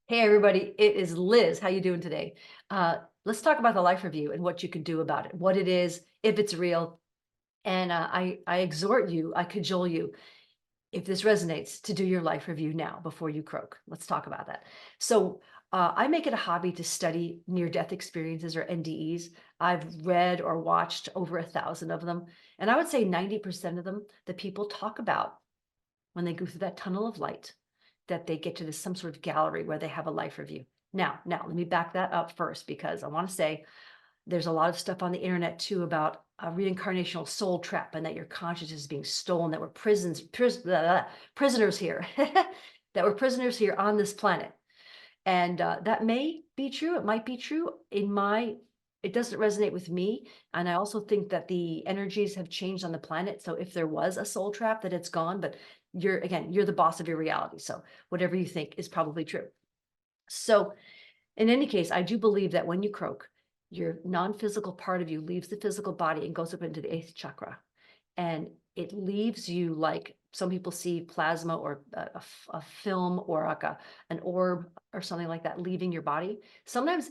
Hey everybody, it is Liz. How you doing today? Let's talk about the life review and what you can do about it, what it is, if it's real. And I exhort you, I cajole you, if this resonates, to do your life review now before you croak. Let's talk about that. So I make it a hobby to study near-death experiences or NDEs. I've read or watched over 1,000 of them, and I would say 90% of them, the people talk about when they go through that tunnel of light, that they get to this some sort of gallery where they have a life review. Now, let me back that up first because I want to say there's a lot of stuff on the internet too about a reincarnational soul trap and that your consciousness is being stolen, that we're prisoners here, that we're prisoners here on this planet. And that may be true. It might be true. It doesn't resonate with me. And I also think that the energies have changed on the planet. So if there was a soul trap, that it's gone. But you're the boss of your reality. So whatever you think is probably true. So in any case, I do believe that when you croak, your non-physical part of you leaves the physical body and goes up into the eighth chakra. And it leaves you like some people see plasma or a film or like an orb or something like that leaving your body. Sometimes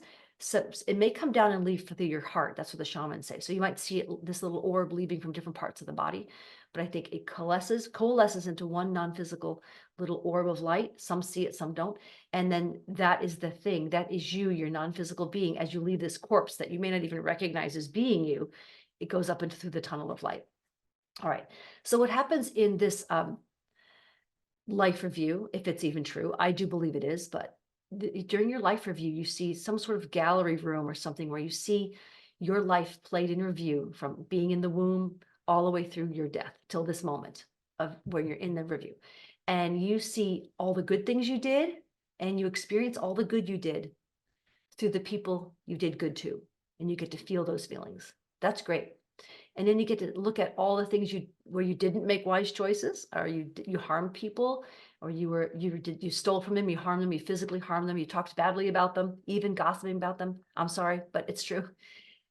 it may come down and leave through your heart. That's what the shamans say. So you might see this little orb leaving from different parts of the body, but I think it coalesces into one non-physical little orb of light. Some see it, some don't. And then that is the thing. That is you, your non-physical being. As you leave this corpse that you may not even recognize as being you, it goes up into through the tunnel of light. All right. So what happens in this life review, if it's even true, I do believe it is, but during your life review, you see some sort of gallery room or something where you see your life played in review from being in the womb all the way through your death till this moment of when you're in the review. And you see all the good things you did and you experience all the good you did through the people you did good to. And you get to feel those feelings. That's great. And then you get to look at all the things where you didn't make wise choices, or you harmed people, or you stole from them, you harmed them, you physically harmed them, you talked badly about them, even gossiping about them. I'm sorry, but it's true.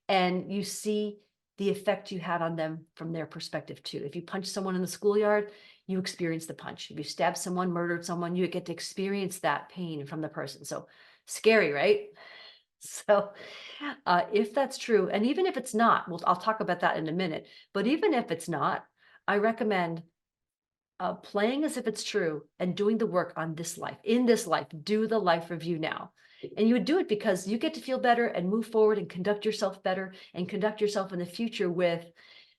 And you see the effect you had on them from their perspective too. If you punch someone in the schoolyard, you experience the punch. If you stab someone, murdered someone, you get to experience that pain from the person. So scary, right? So if that's true, and even if it's not, I'll talk about that in a minute, but even if it's not, I recommend playing as if it's true and doing the work on this life. In this life, do the life review now. And you would do it because you get to feel better and move forward and conduct yourself better and conduct yourself in the future with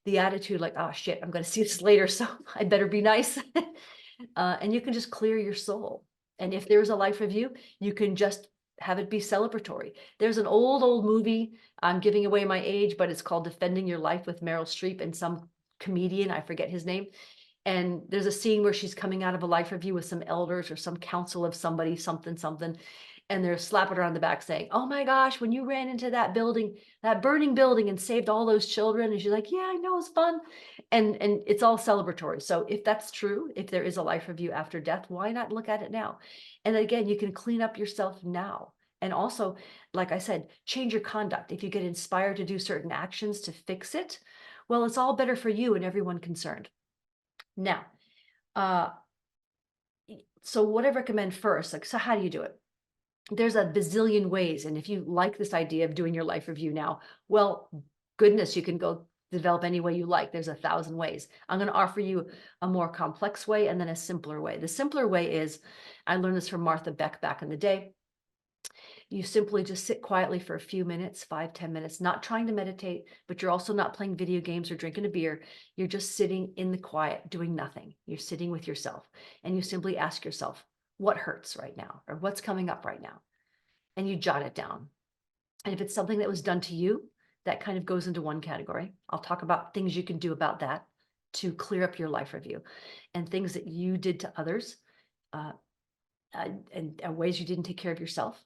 the attitude like, oh shit, I'm going to see this later, so I better be nice. And you can just clear your soul. And if there's a life review, you can just have it be celebratory. There's an old movie. I'm giving away my age, but it's called Defending Your Life with Meryl Streep and some comedian. I forget his name. And there's a scene where she's coming out of a life review with some elders or some council of somebody, something, something. And they're slapping her on the back saying, oh my gosh, when you ran into that building, that burning building and saved all those children. And she's like, yeah, I know, it was fun. And it's all celebratory. So if that's true, if there is a life review after death, why not look at it now? And again, you can clean up yourself now. And also, like I said, change your conduct. If you get inspired to do certain actions to fix it, well, it's all better for you and everyone concerned. Now, uh, so what I recommend first, like, so how do you do it? There's a bazillion ways. And if you like this idea of doing your life review now, well, goodness, you can go develop any way you like. There's 1,000 ways. I'm going to offer you a more complex way and then a simpler way. The simpler way is, I learned this from Martha Beck back in the day. You simply just sit quietly for a few minutes, 5-10 minutes, not trying to meditate, but you're also not playing video games or drinking a beer. You're just sitting in the quiet, doing nothing. You're sitting with yourself and you simply ask yourself, what hurts right now? Or what's coming up right now? And you jot it down. And if it's something that was done to you, that kind of goes into one category. I'll talk about things you can do about that to clear up your life review, and things that you did to others, uh, and ways you didn't take care of yourself.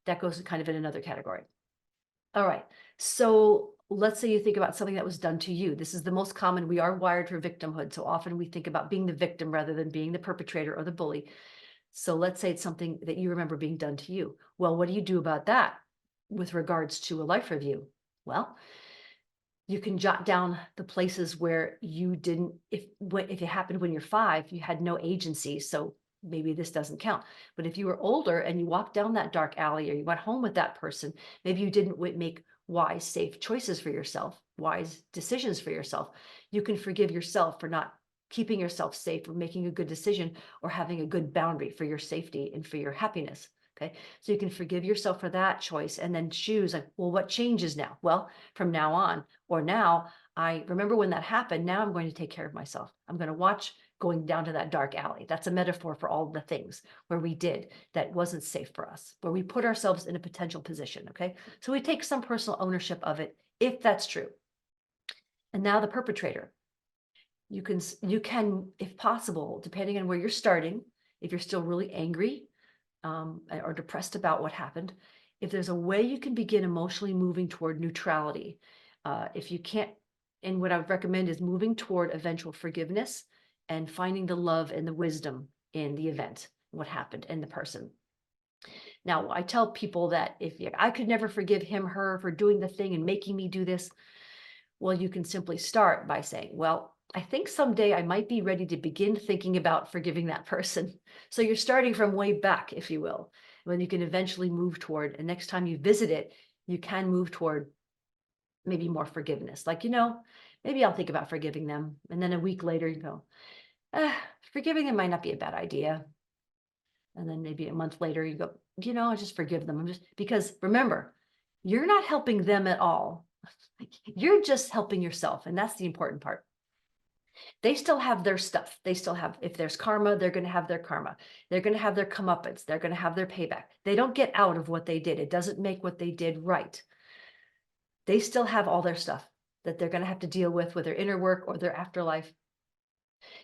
That goes kind of in another category. All right. So let's say you think about something that was done to you. This is the most common. We are wired for victimhood. So often we think about being the victim rather than being the perpetrator or the bully. So let's say it's something that you remember being done to you. Well, what do you do about that with regards to a life review? Well, you can jot down the places where you didn't, if it happened when you're 5, you had no agency. So maybe this doesn't count. But if you were older and you walked down that dark alley or you went home with that person, maybe you didn't make wise, safe choices for yourself, wise decisions for yourself. You can forgive yourself for not keeping yourself safe or making a good decision or having a good boundary for your safety and for your happiness. Okay. So you can forgive yourself for that choice and then choose like, well, what changes now? Well, from now on, or now I remember when that happened. Now I'm going to take care of myself. I'm going to watch going down to that dark alley. That's a metaphor for all the things where we did that wasn't safe for us, where we put ourselves in a potential position. Okay. So we take some personal ownership of it, if that's true. And now the perpetrator. You can, if possible, depending on where you're starting, if you're still really angry or depressed about what happened, if there's a way you can begin emotionally moving toward neutrality, if you can't, and what I would recommend is moving toward eventual forgiveness and finding the love and the wisdom in the event, what happened, and the person. Now, I tell people that if I could never forgive him, her for doing the thing and making me do this, well, you can simply start by saying, well, I think someday I might be ready to begin thinking about forgiving that person. So you're starting from way back, if you will, when you can eventually move toward, and next time you visit it, you can move toward maybe more forgiveness. Like, maybe I'll think about forgiving them. And then a week later, you go, forgiving them might not be a bad idea. And then maybe a month later, you go, I just forgive them. Because remember, you're not helping them at all. You're just helping yourself. And that's the important part. They still have their stuff. They still have, if there's karma, they're going to have their karma. They're going to have their comeuppance. They're going to have their payback. They don't get out of what they did. It doesn't make what they did right. They still have all their stuff that they're going to have to deal with their inner work or their afterlife.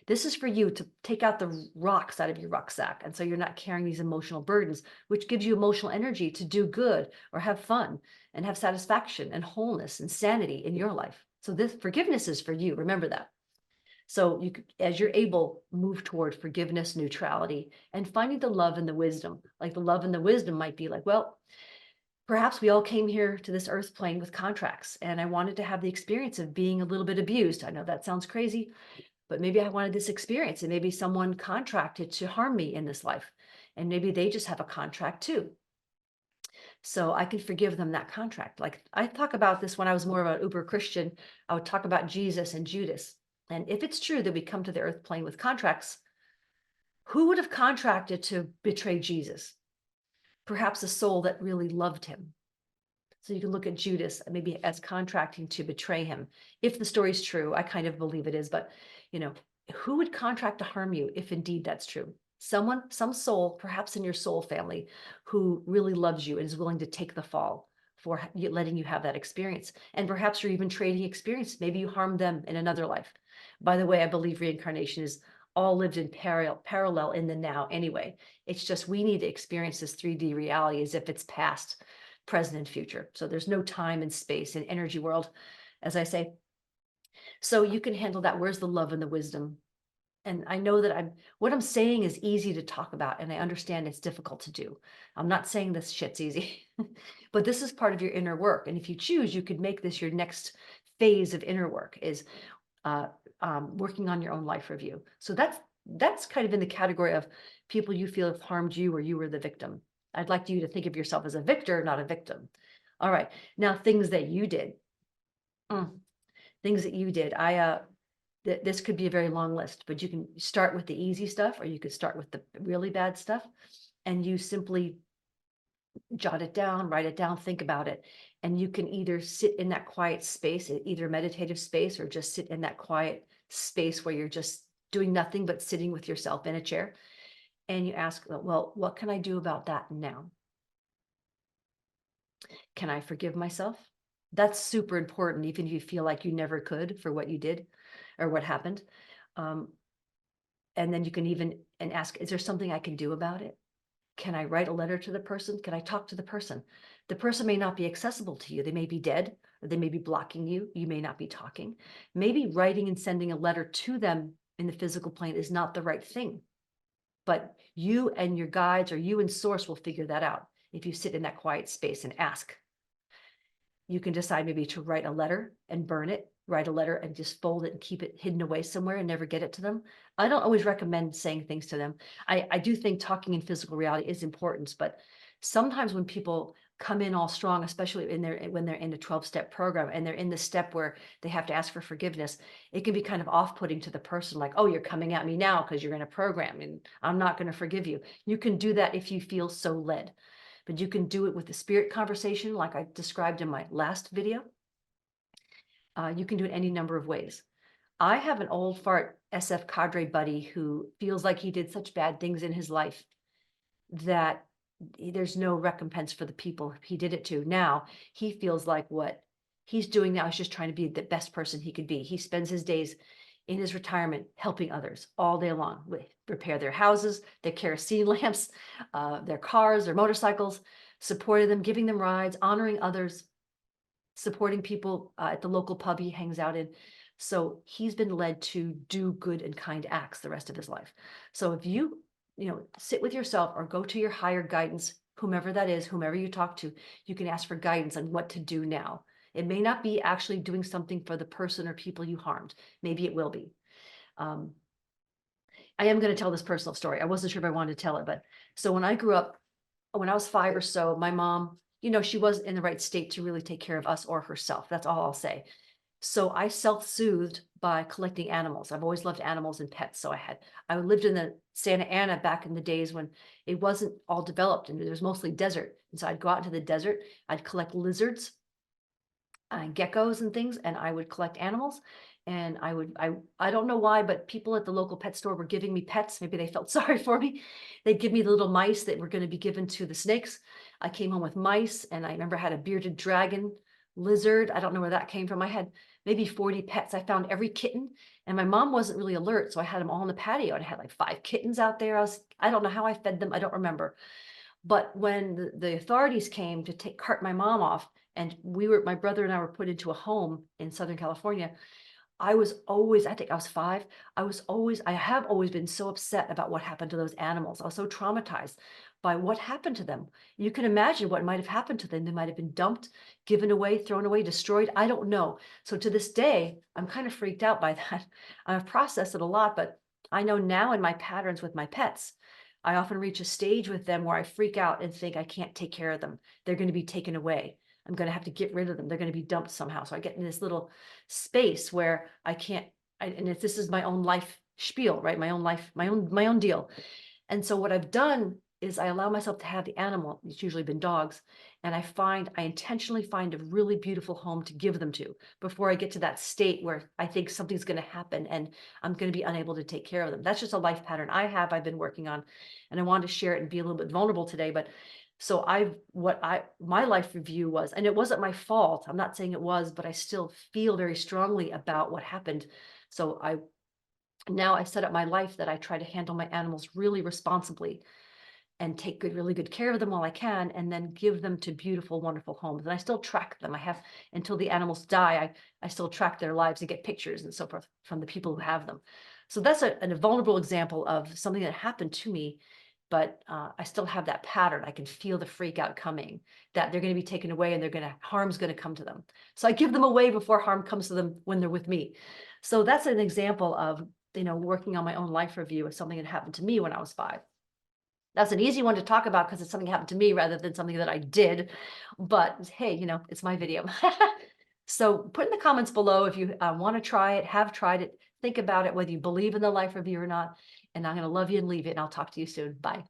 This is for you to take out the rocks out of your rucksack. And so you're not carrying these emotional burdens, which gives you emotional energy to do good or have fun and have satisfaction and wholeness and sanity in your life. So this forgiveness is for you. Remember that. So you, as you're able, move toward forgiveness, neutrality, and finding the love and the wisdom. Like the love and the wisdom might be like, well, perhaps we all came here to this earth plane with contracts, and I wanted to have the experience of being a little bit abused. I know that sounds crazy, but maybe I wanted this experience, and maybe someone contracted to harm me in this life, and maybe they just have a contract too. So I can forgive them that contract. Like I talk about this when I was more of an uber Christian, I would talk about Jesus and Judas. And if it's true that we come to the earth plane with contracts, who would have contracted to betray Jesus? Perhaps a soul that really loved him. So you can look at Judas maybe as contracting to betray him. If the story's true, I kind of believe it is, but who would contract to harm you if indeed that's true? Someone, some soul, perhaps in your soul family, who really loves you and is willing to take the fall for letting you have that experience. And perhaps you're even trading experience. Maybe you harmed them in another life. By the way, I believe reincarnation is all lived in parallel in the now anyway. It's just we need to experience this 3D reality as if it's past, present, and future. So there's no time and space in energy world, as I say. So you can handle that. Where's the love and the wisdom? And I know that what I'm saying is easy to talk about, and I understand it's difficult to do. I'm not saying this shit's easy, but this is part of your inner work. And if you choose, you could make this your next phase of inner work, is working on your own life review. So that's kind of in the category of people you feel have harmed you or you were the victim. I'd like you to think of yourself as a victor, not a victim. All right. Now, things that you did. Things that you did. This could be a very long list, but you can start with the easy stuff, or you could start with the really bad stuff, and you simply jot it down, write it down, think about it. And you can either sit in that quiet space, either meditative space, or just sit in that quiet space where you're just doing nothing but sitting with yourself in a chair. And you ask, well, what can I do about that now? Can I forgive myself? That's super important, even if you feel like you never could for what you did or what happened. And then you can even ask, is there something I can do about it? Can I write a letter to the person? Can I talk to the person? The person may not be accessible to you. They may be dead, or they may be blocking you. You may not be talking. Maybe writing and sending a letter to them in the physical plane is not the right thing. But you and your guides, or you and source, will figure that out if you sit in that quiet space and ask. You can decide maybe to write a letter and burn it, write a letter and just fold it and keep it hidden away somewhere and never get it to them. I don't always recommend saying things to them. I do think talking in physical reality is important, but sometimes when people come in all strong, especially when they're in a 12-step program and they're in the step where they have to ask for forgiveness, it can be kind of off-putting to the person, like, oh, you're coming at me now because you're in a program and I'm not going to forgive you. You can do that if you feel so led, but you can do it with the spirit conversation, like I described in my last video. You can do it any number of ways. I have an old fart SF cadre buddy who feels like he did such bad things in his life that there's no recompense for the people he did it to. Now he feels like what he's doing now is just trying to be the best person he could be. He spends his days in his retirement helping others all day long. With repair their houses, their kerosene lamps, their cars, their motorcycles, supporting them, giving them rides, honoring others, supporting people at the local pub he hangs out in. So he's been led to do good and kind acts the rest of his life. So if you sit with yourself or go to your higher guidance, whomever that is, whomever you talk to, you can ask for guidance on what to do now. It may not be actually doing something for the person or people you harmed. Maybe it will be. I am going to tell this personal story. I wasn't sure if I wanted to tell it, but so when I grew up, when I was 5 or so, my mom, she wasn't in the right state to really take care of us or herself. That's all I'll say. So I self-soothed by collecting animals. I've always loved animals and pets. So I lived in the Santa Ana back in the days when it wasn't all developed and there was mostly desert. And so I'd go out into the desert, I'd collect lizards, geckos and things, and I would collect animals. And I don't know why, but people at the local pet store were giving me pets. Maybe they felt sorry for me. They'd give me the little mice that were going to be given to the snakes. I came home with mice, and I remember I had a bearded dragon, lizard. I don't know where that came from. I had maybe 40 pets. I found every kitten, and my mom wasn't really alert, so I had them all on the patio. And I had like 5 kittens out there. I don't know how I fed them. I don't remember. But when the authorities came to cart my mom off, and my brother and I were put into a home in Southern California, I think I was 5. I have always been so upset about what happened to those animals. I was so traumatized by what happened to them. You can imagine what might have happened to them. They might have been dumped, given away, thrown away, destroyed. I don't know. So to this day, I'm kind of freaked out by that. I've processed it a lot, but I know now in my patterns with my pets, I often reach a stage with them where I freak out and think I can't take care of them. They're going to be taken away. I'm going to have to get rid of them. They're going to be dumped somehow. So I get in this little space where I can't, this is my own life spiel, right? My own life, my own deal. And so what I've done is I allow myself to have the animal. It's usually been dogs. And I intentionally find a really beautiful home to give them to before I get to that state where I think something's going to happen and I'm going to be unable to take care of them. That's just a life pattern I've been working on, and I wanted to share it and be a little bit vulnerable today. But so my life review was, and it wasn't my fault. I'm not saying it was, but I still feel very strongly about what happened. So now I set up my life that I try to handle my animals really responsibly and take really good care of them while I can, and then give them to beautiful, wonderful homes. And I still track them. I have, until the animals die, I still track their lives and get pictures and so forth from the people who have them. So that's a vulnerable example of something that happened to me, but I still have that pattern. I can feel the freak out coming, that they're going to be taken away and harm's going to come to them. So I give them away before harm comes to them when they're with me. So that's an example of, working on my own life review of something that happened to me when I was 5. That's an easy one to talk about because it's something that happened to me rather than something that I did. But hey, it's my video. So put in the comments below if you want to try it, have tried it, think about it, whether you believe in the life review or not. And I'm going to love you and leave it. And I'll talk to you soon. Bye.